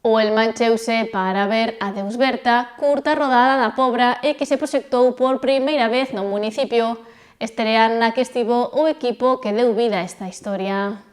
O Elma encheuse para ver Adeus Berta, curta rodada na Pobra e que se proxectou por primeira vez no municipio, estrea na que estivo o equipo que deu vida a esta historia.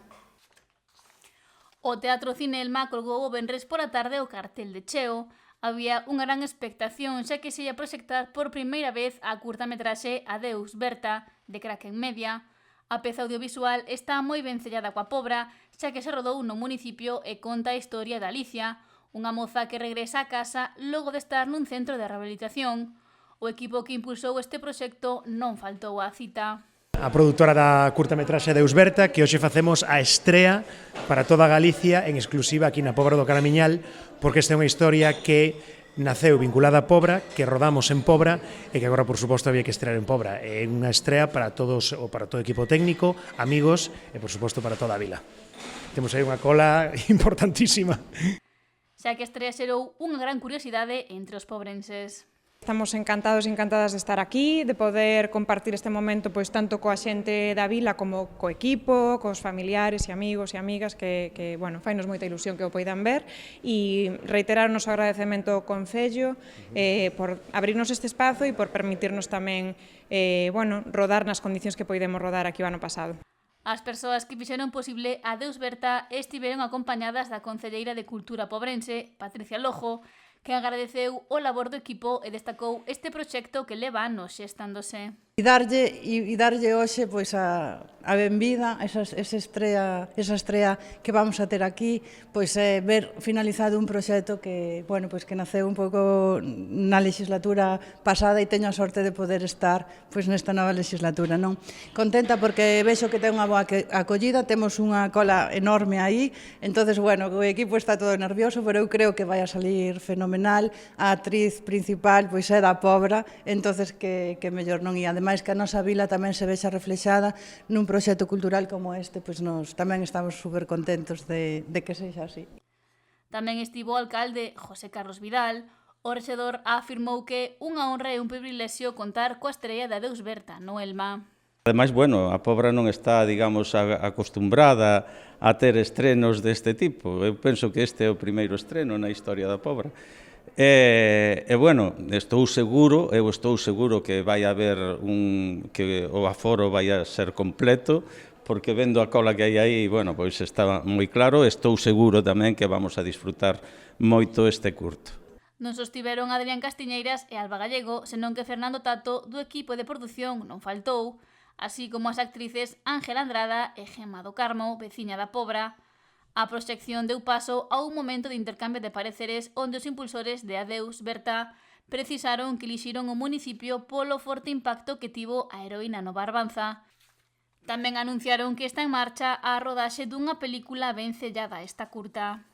O Teatro Cine Elma colgou o venres por a tarde o cartel de cheo. Había unha gran expectación xa que se ia proxectar por primeira vez a curtametraxe Adeus Berta, de Kraken Media. A peza audiovisual está moi ben sellada coa Pobra, xa que se rodou no municipio e conta a historia de Alicia, unha moza que regresa a casa logo de estar nun centro de rehabilitación. O equipo que impulsou este proxecto non faltou á cita. A produtora da curtametraxe Adeus Berta, que hoxe facemos a estrea para toda Galicia en exclusiva aquí na Pobra do Caramiñal, porque esta é unha historia que naceu vinculada a Pobra, que rodamos en Pobra e que agora, por suposto, había que estrear en Pobra. É unha estrea para todos, ou para todo o equipo técnico, amigos e, por suposto, para toda a vila. Temos aí unha cola importantísima. Xa que a estrea xerou unha gran curiosidade entre os pobrenses. Estamos encantados e encantadas de estar aquí, de poder compartir este momento pois tanto coa xente da vila como co equipo, cos familiares e amigos e amigas que bueno, fainos moita ilusión que o poidan ver e reiterar o noso agradecemento ao Concello por abrirnos este espazo e por permitirnos tamén bueno, rodar nas condicións que poidemos rodar aquí o ano pasado. As persoas que fixeron posible Adeus Berta estiveron acompañadas da concelleira de Cultura pobrense, Patricia Lojo, que agradeceu o labor do equipo e destacou este proxecto que leva anos xestándose. E darlle hoxe pois a benvida, esa estrea que vamos a ter aquí, pois ver finalizado un proxecto que, bueno, pois que naceu un pouco na legislatura pasada e teño a sorte de poder estar pois nesta nova legislatura, non? Contenta porque vexo que ten unha boa acollida, temos unha cola enorme aí, entonces, bueno, o equipo está todo nervioso, pero eu creo que vai a salir fenomenal. A actriz principal pois é da Pobra, entonces que mellor non, e ademais que a nosa vila tamén se vexa reflexada nun proxecto cultural como este, pois nos tamén estamos super contentos de que sexa así. Tamén estivo o alcalde José Carlos Vidal. O rexedor afirmou que unha honra e un privilexio contar coa estrea de Adeus Berta no Elma. Ademais, bueno, a Pobra non está, digamos, acostumbrada a ter estrenos deste tipo. Eu penso que este é o primeiro estreno na historia da Pobra. E bueno, eu estou seguro que vai haber que o aforo vai a ser completo, porque vendo a cola que hai aí, bueno, pois está moi claro, estou seguro tamén que vamos a disfrutar moito este curto. Non sostiveron Adrián Castiñeiras e Alba Gallego, senón que Fernando Tato do equipo de produción non faltou, así como as actrices Ángela Andrada e Gemma do Carmo, veciña da Pobra. A proxección deu paso a un momento de intercambio de pareceres onde os impulsores de Adeus Berta precisaron que elixiron o municipio polo forte impacto que tivo a heroína no Barbanza. Tamén anunciaron que está en marcha a rodaxe dunha película ben sellada esta curta.